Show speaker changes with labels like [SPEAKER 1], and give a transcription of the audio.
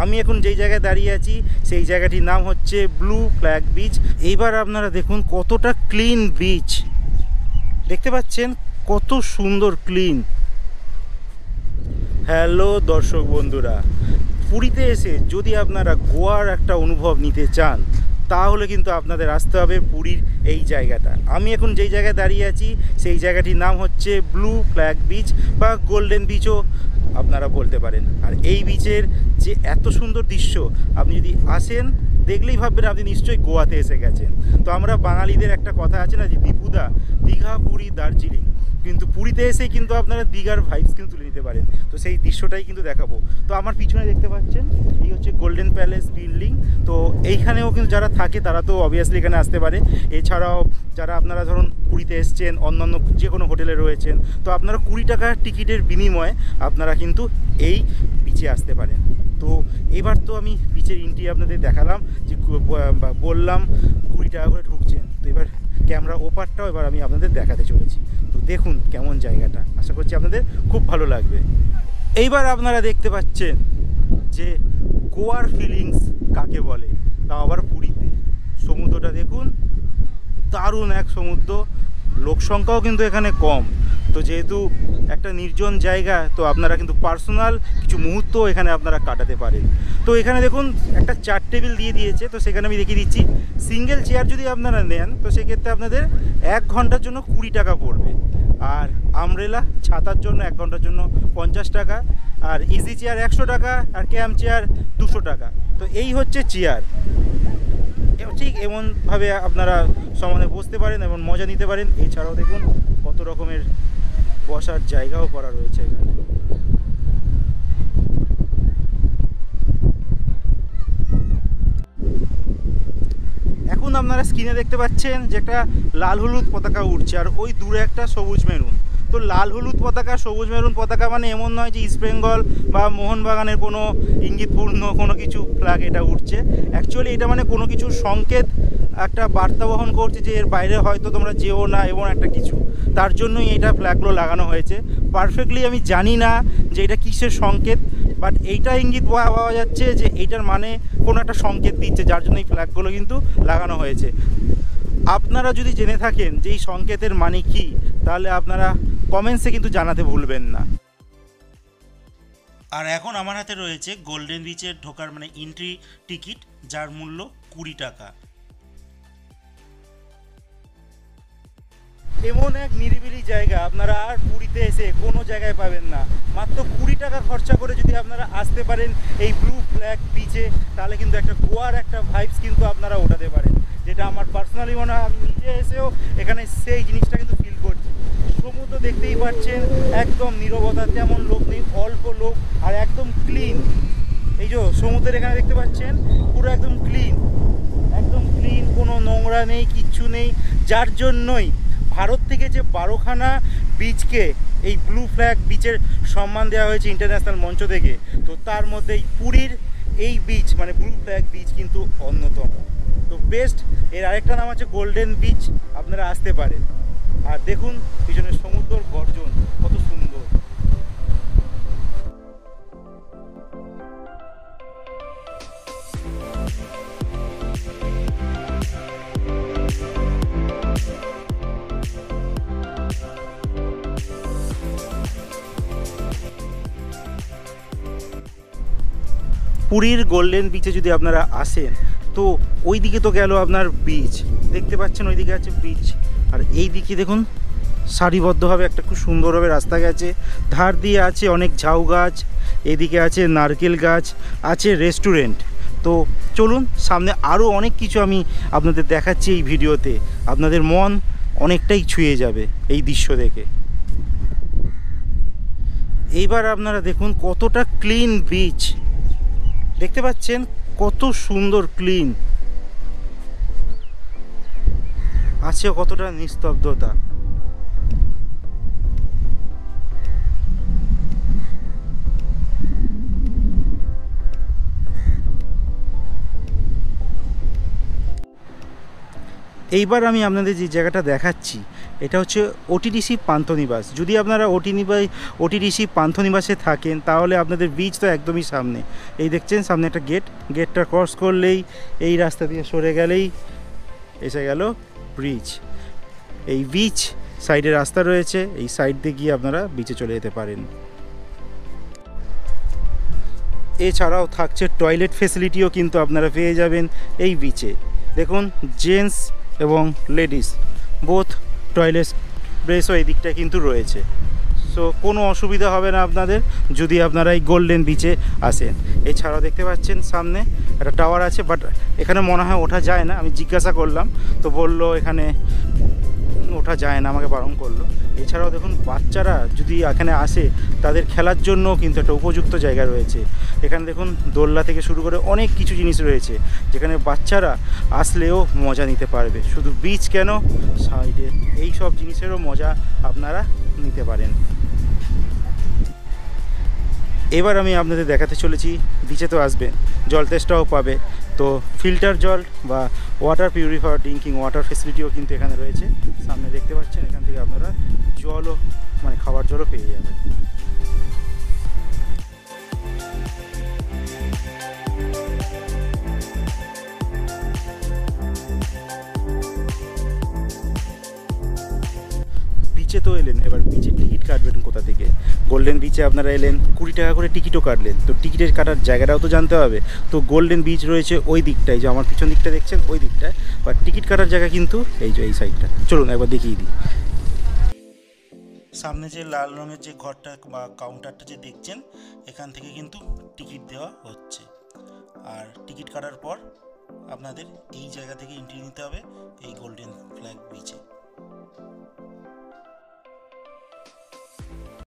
[SPEAKER 1] আমি এখন যেই জায়গায় দাঁড়িয়ে আছি সেই জায়গাটির নাম হচ্ছে ব্লু ফ্ল্যাগ বিচ। এইবার আপনারা দেখুন কতটা ক্লিন বিচ, দেখতে পাচ্ছেন কত সুন্দর ক্লিন। হ্যালো দর্শক বন্ধুরা, পুরীতে এসে যদি আপনারা গোয়ার একটা অনুভব নিতে চান তাহলে কিন্তু আপনাদের আসতে হবে পুরীর এই জায়গাটা। আমি এখন যেই জায়গায় দাঁড়িয়ে আছি সেই জায়গাটির নাম হচ্ছে ব্লু ফ্ল্যাগ বিচ বা গোল্ডেন বিচও আপনারা বলতে পারেন। আর এই বিচের যে এত সুন্দর দৃশ্য, আপনি যদি আসেন দেখলেই ভাববেন আপনি নিশ্চয়ই গোয়াতে এসে গেছেন। তো আমরা বাঙালিদের একটা কথা আছে না যে দীপুদা, দীঘা, পুরী, দার্জিলিং, কিন্তু পুরীতে এসেই কিন্তু আপনারা দীঘার ভাইবস কিন্তু তুলে নিতে পারেন। তো সেই দৃশ্যটাই কিন্তু দেখাবো। তো আমার পিছনে দেখতে পাচ্ছেন এই হচ্ছে গোল্ডেন প্যালেস বিল্ডিং। তো এইখানেও কিন্তু যারা থাকে তারা তো অবভিয়াসলি এখানে আসতে পারে। এছাড়াও যারা আপনারা ধরুন পুরীতে এসছেন, অন্যান্য যে কোনো হোটেলে রয়েছেন, তো আপনারা 20 টাকার টিকিটের বিনিময়ে আপনারা কিন্তু এই বিচে আসতে পারেন। তো এবার তো আমি বিচের এন্ট্রি আপনাদের দেখালাম, যে বললাম 20 টাকা করে ঢুকছেন। তো এবার ক্যামেরা ওপারটাও এবার আমি আপনাদের দেখাতে চলেছি। তো দেখুন কেমন জায়গাটা, আশা করছি আপনাদের খুব ভালো লাগবে। এইবার আপনারা দেখতে পাচ্ছেন যে গোয়ার ফিলিংস কাকে বলে, তাও আবার পুরীতে। সমুদ্রটা দেখুন, দারুণ এক সমুদ্র। লোক সংখ্যাও কিন্তু এখানে কম। তো যেহেতু একটা নির্জন জায়গা, তো আপনারা কিন্তু পার্সোনাল কিছু মুহূর্ত এখানে আপনারা কাটাতে পারেন। তো এখানে দেখুন একটা চেয়ার টেবিল দিয়ে দিয়েছে। তো সেখানে আমি দেখিয়ে দিচ্ছি, সিঙ্গেল চেয়ার যদি আপনারা নেন তো সেক্ষেত্রে আপনাদের 1 ঘন্টার জন্য 20 টাকা পড়বে। আর আমব্রেলা ছাতার জন্য 1 ঘন্টার জন্য 50 টাকা। আর ইজি চেয়ার 100 টাকা। আর ক্যাম্প চেয়ার 200 টাকা। তো এই হচ্ছে চেয়ার। ঠিক এমনভাবে আপনারা সমানে বসতে পারেন এবং মজা নিতে পারেন। এছাড়াও দেখুন কত রকমের বসার জায়গাও করা রয়েছে এখানে। এখন আপনারা স্ক্রিনে দেখতে পাচ্ছেন যে একটা লাল হলুদ পতাকা উঠছে, আর ওই দূরে একটা সবুজ মেরুন। তো লাল হলুদ পতাকা, সবুজ মেরুন পতাকা মানে এমন নয় যে ইস্ট বেঙ্গল বা মোহনবাগানের কোনো ইঙ্গিতপূর্ণ কোনো কিছু ফ্ল্যাগ এটা উঠছে। অ্যাকচুয়ালি এটা মানে কোনো কিছুর সংকেত, একটা বার্তা বহন করছে যে এর বাইরে হয়তো তোমরা যেও না, এমন একটা কিছু। তার জন্যই এইটা ফ্ল্যাগগুলো লাগানো হয়েছে। পারফেক্টলি আমি জানি না যে এটা কিসের সংকেত, বাট এইটা ইঙ্গিত পাওয়া যাচ্ছে যে এইটার মানে কোনো একটা সংকেত দিচ্ছে, যার জন্য এই ফ্ল্যাগগুলো কিন্তু লাগানো হয়েছে। আপনারা যদি জেনে থাকেন যে এই সংকেতের মানে কি, তাহলে আপনারা কমেন্টসে কিন্তু জানাতে ভুলবেন না। আর এখন আমার হাতে রয়েছে গোল্ডেন বিচের ঢোকার মানে এন্ট্রি টিকিট, যার মূল্য 20 টাকা। এমন এক নিরিবিলি জায়গা আপনারা আর পুরীতে এসে কোনো জায়গায় পাবেন না। মাত্র 20 টাকা খরচা করে যদি আপনারা আসতে পারেন এই ব্লু ফ্ল্যাগ বিচে, তাহলে কিন্তু একটা গোয়ার একটা ভাইবস কিন্তু আপনারা ওঠাতে পারেন, যেটা আমার পার্সোনালি মনে হয়। আমি নিজে এসেও এখানে সেই জিনিসটা কিন্তু ফিল করছি। সমুদ্র দেখতেই পাচ্ছেন, একদম নীরবতা, তেমন লোক নেই, অল্প লোক, আর একদম ক্লিন। এই যে সমুদ্রের এখানে দেখতে পাচ্ছেন পুরো একদম ক্লিন, একদম ক্লিন, কোনো নোংরা নেই, কিচ্ছু নেই। যার জন্যই ভারত থেকে যে 12খানা বিচকে এই ব্লু ফ্ল্যাগ বিচের সম্মান দেওয়া হয়েছে ইন্টারন্যাশনাল মঞ্চ থেকে। তো তার মধ্যেই পুরীর এই বিচ মানে ব্লু ফ্ল্যাগ বিচ কিন্তু অন্যতম। তো বেস্ট। এর আরেকটা নাম আছে গোল্ডেন বিচ, আপনারা আসতে পারেন। আর দেখুন পিছনের সমুদ্রের গর্জন কত সুন্দর। পুরীর গোল্ডেন বিচে যদি আপনারা আসেন, তো ওই দিকে তো গেল আপনার বিচ, দেখতে পাচ্ছেন ওই দিকে আছে বিচ। আর এই দিকে দেখুন সারিবদ্ধভাবে একটা খুব সুন্দরভাবে রাস্তা গেছে, ধার দিয়ে আছে অনেক ঝাউ গাছ, এদিকে আছে নারকেল গাছ, আছে রেস্টুরেন্ট। তো চলুন সামনে আরও অনেক কিছু আমি আপনাদের দেখাচ্ছি এই ভিডিওতে। আপনাদের মন অনেকটাই ছুঁয়ে যাবে এই দৃশ্য দেখে। এইবার আপনারা দেখুন কতটা ক্লিন বিচ, দেখতে পাচ্ছেন কত সুন্দর ক্লিন আছে, কতটা নিস্তব্ধতা। এইবার আমি আপনাদের যে জায়গাটা দেখাচ্ছি এটা হচ্ছে ওটিডিসি পান্থনিবাস। যদি আপনারা ওটিডিসি পান্থনিবাসে থাকেন তাহলে আপনাদের বিচ তো একদমই সামনে। এই দেখছেন সামনে একটা গেটটা ক্রস করলেই এই রাস্তা দিয়ে সরে গেলেই এসে গেল ব্রিজ। এই বিচ সাইডে রাস্তা রয়েছে, এই সাইড দিয়ে গিয়ে আপনারা বিচে চলে যেতে পারেন। এছাড়াও থাকছে টয়লেট ফেসিলিটিও কিন্তু আপনারা পেয়ে যাবেন এই বিচে। দেখুন জেন্টস এবং লেডিস বোথ টয়লেট ব্রেসও এই দিকটায় কিন্তু রয়েছে। সো কোনো অসুবিধা হবে না আপনাদের যদি আপনারা এই গোল্ডেন বিচে আসেন। এছাড়াও দেখতে পাচ্ছেন সামনে একটা টাওয়ার আছে, বাট এখানে মনে হয় ওঠা যায় না। আমি জিজ্ঞাসা করলাম তো বললো এখানে ওঠা যায় না, আমাকে বারণ করলো। এছাড়াও দেখুন বাচ্চারা যদি এখানে আসে তাদের খেলার জন্য কিন্তু একটা উপযুক্ত জায়গা রয়েছে। এখানে দেখুন দোলনা থেকে শুরু করে অনেক কিছু জিনিস রয়েছে যেখানে বাচ্চারা আসলেও মজা নিতে পারবে। শুধু বিচ কেন, সাইডে এই সব জিনিসেরও মজা আপনারা নিতে পারেন। এবার আমি আপনাদের দেখাতে চলেছি, বিচে তো আসবেন, জল তেষ্টাও পাবে, তো ফিল্টার জল বা ওয়াটার পিউরিফায়ার ড্রিঙ্কিং ওয়াটার ফেসিলিটিও কিন্তু এখানে রয়েছে। সামনে দেখতে পাচ্ছেন, এখান থেকে আপনারা জলও মানে খাবার জলও পেয়ে যাবেন। বিচে তো এলেন, এবার বিচে টিকিট কাটবেন কোথা থেকে? গোল্ডেন বিচে আপনারা এলেন, 20 টাকা করে টিকিটও কাটলেন, তো টিকিটের কাটার জায়গাটাও তো জানতে হবে। তো গোল্ডেন বিচ রয়েছে ওই দিকটায়, যে আমার পিছন দিকটা দেখছেন ওই দিকটায়, বা টিকিট কাটার জায়গা কিন্তু এই যে এই সাইডটা। চলুন একবার দেখিয়ে দিই। সামনে যে লাল রঙের যে ঘরটা বা কাউন্টারটা যে দেখছেন, এখান থেকে কিন্তু টিকিট দেওয়া হচ্ছে। আর টিকিট কাটার পর আপনাদের এই জায়গা থেকে এন্ট্রি নিতে হবে এই গোল্ডেন ফ্ল্যাগ বিচে।